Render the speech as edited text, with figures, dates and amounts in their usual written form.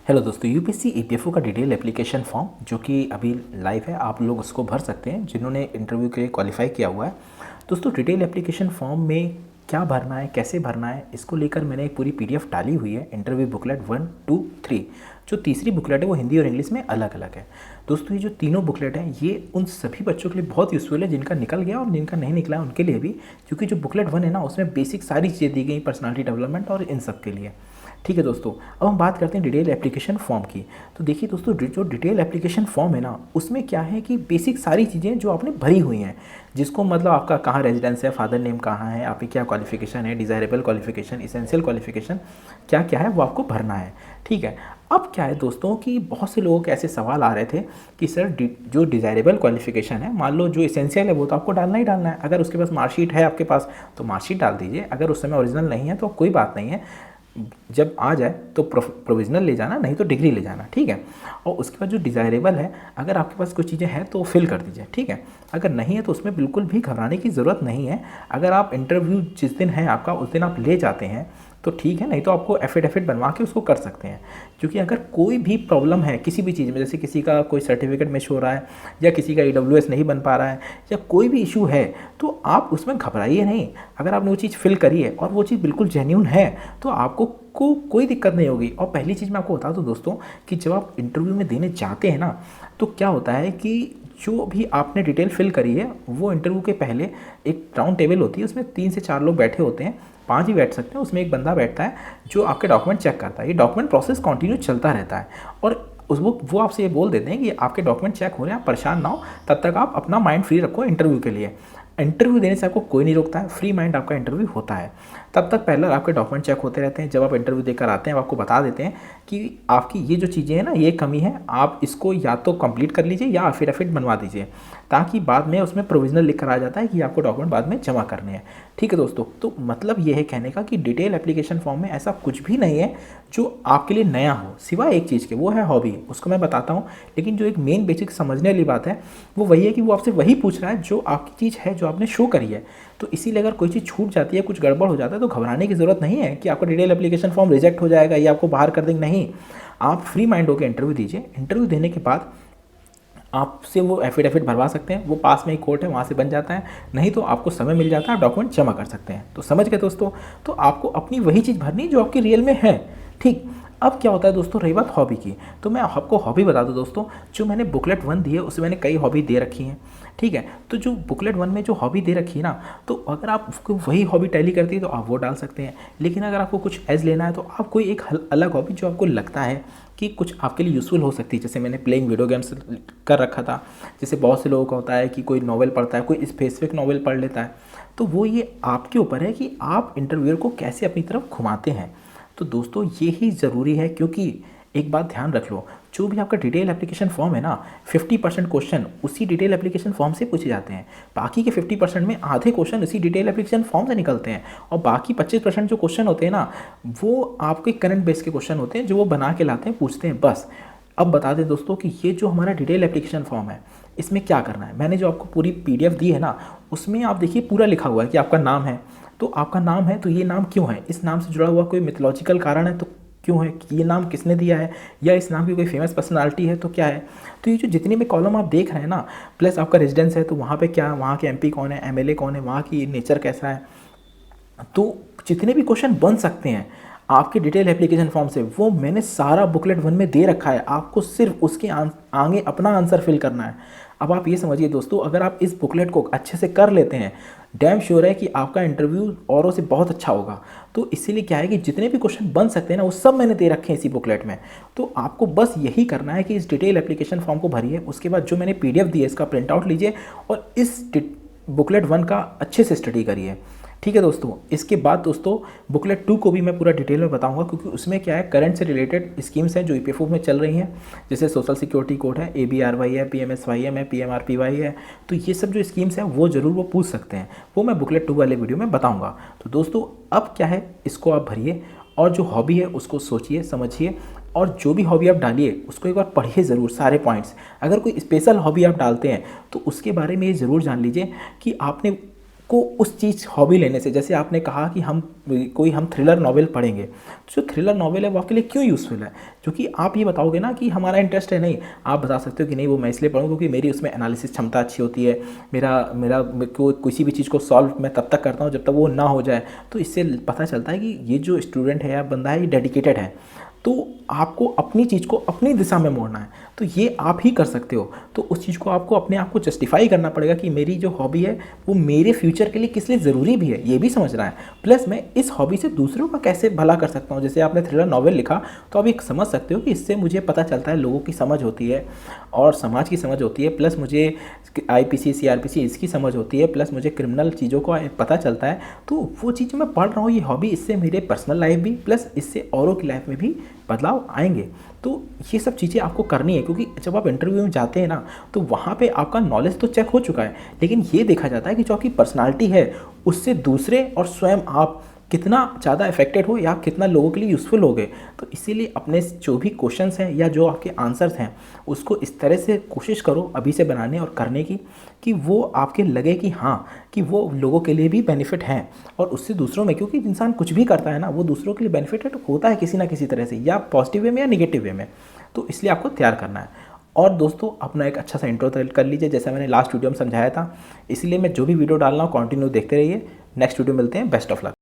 Hello दोस्तों, UPSC EPFO का detail application form जो कि अभी लाइव है, आप लोग उसको भर सकते हैं जिन्होंने इंटरव्यू के लिए क्वालिफाई किया हुआ है। दोस्तों, डिटेल एप्लीकेशन फॉर्म में क्या भरना है, कैसे भरना है, इसको लेकर मैंने एक पूरी पीडीएफ डाली हुई है। Interview booklet 1, 2, 3। जो तीसरी बुकलेट है वो हिंदी और इंग्लिश में अलग अलग है। दोस्तों, ये जो तीनों बुकलेट हैं ये उन सभी बच्चों के लिए बहुत यूज़फुल है जिनका निकल गया और जिनका नहीं निकला है उनके लिए भी, क्योंकि जो बुकलेट 1 है ना उसमें बेसिक सारी चीज़ें दी गई पर्सनालिटी डेवलपमेंट और इन सब के लिए। ठीक है दोस्तों, अब हम बात करते हैं डिटेल एप्लीकेशन फॉर्म की। तो देखिए दोस्तों, जो डिटेल एप्लीकेशन फॉर्म है ना उसमें क्या है कि बेसिक सारी चीज़ें जो आपने भरी हुई हैं, जिसको मतलब आपका कहाँ रेजिडेंस है, फादर नेम कहाँ है, आपकी क्या क्वालिफिकेशन है, डिज़ायरेबल क्वालिफिकेशन, इसेंशियल क्वालिफिकेशन क्या क्या है वो आपको भरना है। ठीक है, अब क्या है दोस्तों कि बहुत से लोगों के ऐसे सवाल आ रहे थे कि सर जो डिज़ायरेबल क्वालिफिकेशन है, मान लो जो इसेंशियल है वो तो आपको डालना ही डालना है। अगर उसके पास मार्कशीट है आपके पास तो मार्कशीट डाल दीजिए, अगर उस समय ओरिजिनल नहीं है तो कोई बात नहीं है, जब आ जाए तो प्रोविजनल ले जाना, नहीं तो डिग्री ले जाना। ठीक है, और उसके बाद जो डिज़ायरेबल है, अगर आपके पास कुछ चीज़ें हैं तो फिल कर दीजिए। ठीक है, अगर नहीं है तो उसमें बिल्कुल भी घबराने की ज़रूरत नहीं है। अगर आप इंटरव्यू जिस दिन है आपका उस दिन आप ले जाते हैं तो ठीक है, नहीं तो आपको एफिडेविट बनवा के उसको कर सकते हैं। क्योंकि अगर कोई भी प्रॉब्लम है किसी भी चीज़ में, जैसे किसी का कोई सर्टिफिकेट मिस हो रहा है या किसी का ईडब्ल्यूएस नहीं बन पा रहा है या कोई भी इशू है, तो आप उसमें घबराइए नहीं। अगर आपने वो चीज़ फिल करी है और वो चीज़ बिल्कुल जेन्यून है तो आपको कोई दिक्कत नहीं होगी। और पहली चीज़ मैं आपको बता दूं दोस्तों कि जब आप इंटरव्यू में देने जाते हैं ना तो क्या होता है कि जो भी आपने डिटेल फिल करी है वो इंटरव्यू के पहले एक राउंड टेबल होती है, उसमें 3 से 4 लोग बैठे होते हैं, 5 भी बैठ सकते हैं। उसमें एक बंदा बैठता है जो आपके डॉक्यूमेंट चेक करता है। ये डॉक्यूमेंट प्रोसेस कंटिन्यू चलता रहता है और वो आपसे ये बोल देते हैं कि आपके डॉक्यूमेंट चेक हो रहे हैं, आप परेशान ना हो, तब तक आप अपना माइंड फ्री रखो इंटरव्यू के लिए। इंटरव्यू देने से आपको कोई नहीं रोकता है, फ्री माइंड आपका इंटरव्यू होता है। तब तक पहले आपके डॉक्यूमेंट चेक होते रहते हैं। जब आप इंटरव्यू देकर आते हैं वो आपको बता देते हैं कि आपकी ये जो चीज़ें हैं ना ये कमी है, आप इसको या तो कंप्लीट कर लीजिए या एफिडेविट बनवा दीजिए, ताकि बाद में उसमें प्रोविजनल लिख कर आ जाता है कि आपको डॉक्यूमेंट बाद में जमा करने हैं। ठीक है दोस्तों, तो मतलब ये है कहने का कि डिटेल एप्लीकेशन फॉर्म में ऐसा कुछ भी नहीं है जो आपके लिए नया हो, सिवाय एक चीज़ के, वो है हॉबी। उसको मैं बताता हूँ, लेकिन जो एक मेन बेसिक समझने वाली बात है वो वही है कि वो आपसे वही पूछ रहा है जो आपकी चीज़ है, जो आपने शो करी है। तो इसीलिए अगर कोई चीज़ छूट जाती है, कुछ गड़बड़ हो जाता है, तो घबराने की ज़रूरत नहीं है कि आपका डिटेल एप्लीकेशन फॉर्म रिजेक्ट हो जाएगा या आपको बाहर कर देंगे। नहीं, आप फ्री माइंड होकर इंटरव्यू दीजिए। इंटरव्यू देने के बाद आपसे वो एफिडेविट भरवा सकते हैं, वो पास में ही कोर्ट है वहाँ से बन जाता है, नहीं तो आपको समय मिल जाता है, डॉक्यूमेंट जमा कर सकते हैं। तो समझ गए दोस्तों, तो आपको अपनी वही चीज़ भरनी जो आपकी रियल में है। ठीक, अब क्या होता है दोस्तों, रही बात हॉबी की, तो मैं आपको हॉबी बता दूं दोस्तों। जो मैंने बुकलेट 1 दी है उसमें मैंने कई हॉबी दे रखी हैं। ठीक है, तो जो बुकलेट 1 में जो हॉबी दे रखी है ना, तो अगर आपको वही हॉबी टैली करती है तो आप वो डाल सकते हैं। लेकिन अगर आपको कुछ एज लेना है तो आप कोई एक अलग हॉबी जो आपको लगता है कि कुछ आपके लिए यूज़फुल हो सकती है। जैसे मैंने प्लेइंग वीडियो गेम्स कर रखा था। जैसे बहुत से लोगों का होता है कि कोई नॉवेल पढ़ता है, कोई स्पेसिफिक नॉवेल पढ़ लेता है। तो वो ये आपके ऊपर है कि आप इंटरव्यूअर को कैसे अपनी तरफ घुमाते हैं। तो दोस्तों ये ही ज़रूरी है, क्योंकि एक बात ध्यान रख लो, जो भी आपका डिटेल एप्लीकेशन फॉर्म है ना, 50% क्वेश्चन उसी डिटेल एप्लीकेशन फॉर्म से पूछे जाते हैं। बाकी के 50% में आधे क्वेश्चन उसी डिटेल एप्लीकेशन फॉर्म से निकलते हैं और बाकी 25% जो क्वेश्चन होते हैं ना वो आपके करंट बेस के क्वेश्चन होते हैं जो वो बना के लाते हैं, पूछते हैं बस। अब बता दें दोस्तों कि ये जो हमारा डिटेल एप्लीकेशन फॉर्म है इसमें क्या करना है। मैंने जो आपको पूरी PDF दी है ना उसमें आप देखिए पूरा लिखा हुआ है कि आपका नाम है, तो आपका नाम है तो ये नाम क्यों है, इस नाम से जुड़ा हुआ कोई मिथोलॉजिकल कारण है तो क्यों है, कि ये नाम किसने दिया है, या इस नाम की कोई फेमस पर्सनालिटी है तो क्या है। तो ये जो जितने भी कॉलम आप देख रहे हैं ना, प्लस आपका रेजिडेंस है तो वहाँ पे क्या, वहाँ के MP कौन है, MLA कौन है, वहाँ की नेचर कैसा है, तो जितने भी क्वेश्चन बन सकते हैं आपके डिटेल एप्लीकेशन फॉर्म से वो मैंने सारा बुकलेट 1 में दे रखा है। आपको सिर्फ उसके आगे अपना आंसर फिल करना है। अब आप ये समझिए दोस्तों, अगर आप इस बुकलेट को अच्छे से कर लेते हैं, डैम श्योर है कि आपका इंटरव्यू औरों से बहुत अच्छा होगा। तो इसीलिए क्या है कि जितने भी क्वेश्चन बन सकते हैं ना वो सब मैंने दे रखे हैं इसी बुकलेट में। तो आपको बस यही करना है कि इस डिटेल एप्लीकेशन फॉर्म को भरिए, उसके बाद जो मैंने PDF दी है इसका प्रिंट आउट लीजिए और इस बुकलेट 1 का अच्छे से स्टडी करिए। ठीक है दोस्तों, इसके बाद दोस्तों बुकलेट 2 को भी मैं पूरा डिटेल में बताऊंगा, क्योंकि उसमें क्या है करंट से रिलेटेड स्कीम्स हैं जो EPFO में चल रही हैं। जैसे सोशल सिक्योरिटी कोड है, ABRY है, PMSYM है, PMRPY है। तो ये सब जो स्कीम्स हैं वो ज़रूर वो पूछ सकते हैं, वो मैं बुकलेट 2 वाले वीडियो में बताऊँगा। तो दोस्तों अब क्या है, इसको आप भरिए और जो हॉबी है उसको सोचिए समझिए, और जो भी हॉबी आप डालिए उसको एक बार पढ़िए ज़रूर सारे पॉइंट्स। अगर कोई स्पेशल हॉबी आप डालते हैं तो उसके बारे में ये ज़रूर जान लीजिए कि आपने को उस चीज़ हॉबी लेने से, जैसे आपने कहा कि हम थ्रिलर नॉवेल पढ़ेंगे, जो थ्रिलर नॉवेल है वो आपके लिए क्यों यूज़फुल है? क्योंकि आप ये बताओगे ना कि हमारा इंटरेस्ट है, नहीं, आप बता सकते हो कि नहीं वो मैं इसलिए पढ़ूँ क्योंकि मेरी उसमें एनालिसिस क्षमता अच्छी होती है, मेरा मेरा मेरे को किसी भी चीज़ को सॉल्व मैं तब तक करता हूँ जब तक वो ना हो जाए। तो इससे पता चलता है कि ये जो स्टूडेंट है या बंदा है ये डेडिकेटेड है। तो आपको अपनी चीज़ को अपनी दिशा में मोड़ना है, तो ये आप ही कर सकते हो। तो उस चीज़ को आपको अपने आप को जस्टिफाई करना पड़ेगा कि मेरी जो हॉबी है वो मेरे फ्यूचर के लिए किस लिए ज़रूरी भी है, ये भी समझना है। प्लस मैं इस हॉबी से दूसरों का कैसे भला कर सकता हूँ। जैसे आपने थ्रिलर नॉवेल लिखा, तो आप एक समझ सकते हो कि इससे मुझे पता चलता है, लोगों की समझ होती है और समाज की समझ होती है, प्लस मुझे आईपीसी सीआरपीसी इसकी समझ होती है, प्लस मुझे क्रिमिनल चीज़ों को पता चलता है। तो वो चीज़ मैं पढ़ रहा हूँ, ये हॉबी, इससे मेरे पर्सनल लाइफ भी प्लस इससे औरों की लाइफ में भी बदलाव आएंगे। तो ये सब चीज़ें आपको करनी है, क्योंकि जब आप इंटरव्यू में जाते हैं ना, तो वहाँ पे आपका नॉलेज तो चेक हो चुका है, लेकिन ये देखा जाता है कि जो आपकी पर्सनालिटी है उससे दूसरे और स्वयं आप कितना ज़्यादा इफेक्टेड हो या कितना लोगों के लिए यूज़फुल हो गए। तो इसीलिए अपने जो भी क्वेश्चंस हैं या जो आपके आंसर्स हैं उसको इस तरह से कोशिश करो अभी से बनाने और करने की कि वो आपके लगे कि हाँ, कि वो लोगों के लिए भी बेनिफिट हैं और उससे दूसरों में, क्योंकि इंसान कुछ भी करता है ना वो दूसरों के लिए बेनिफिट होता है किसी ना किसी तरह से, या पॉजिटिव वे में या निगेटिव वे में। तो इसलिए आपको तैयार करना है। और दोस्तों अपना एक अच्छा सा इंट्रो कर लीजिए, जैसा मैंने लास्ट वीडियो में समझाया था। इसलिए मैं जो भी वीडियो डाल रहा हूँ कंटिन्यू देखते रहिए। नेक्स्ट वीडियो मिलते हैं। Best of luck.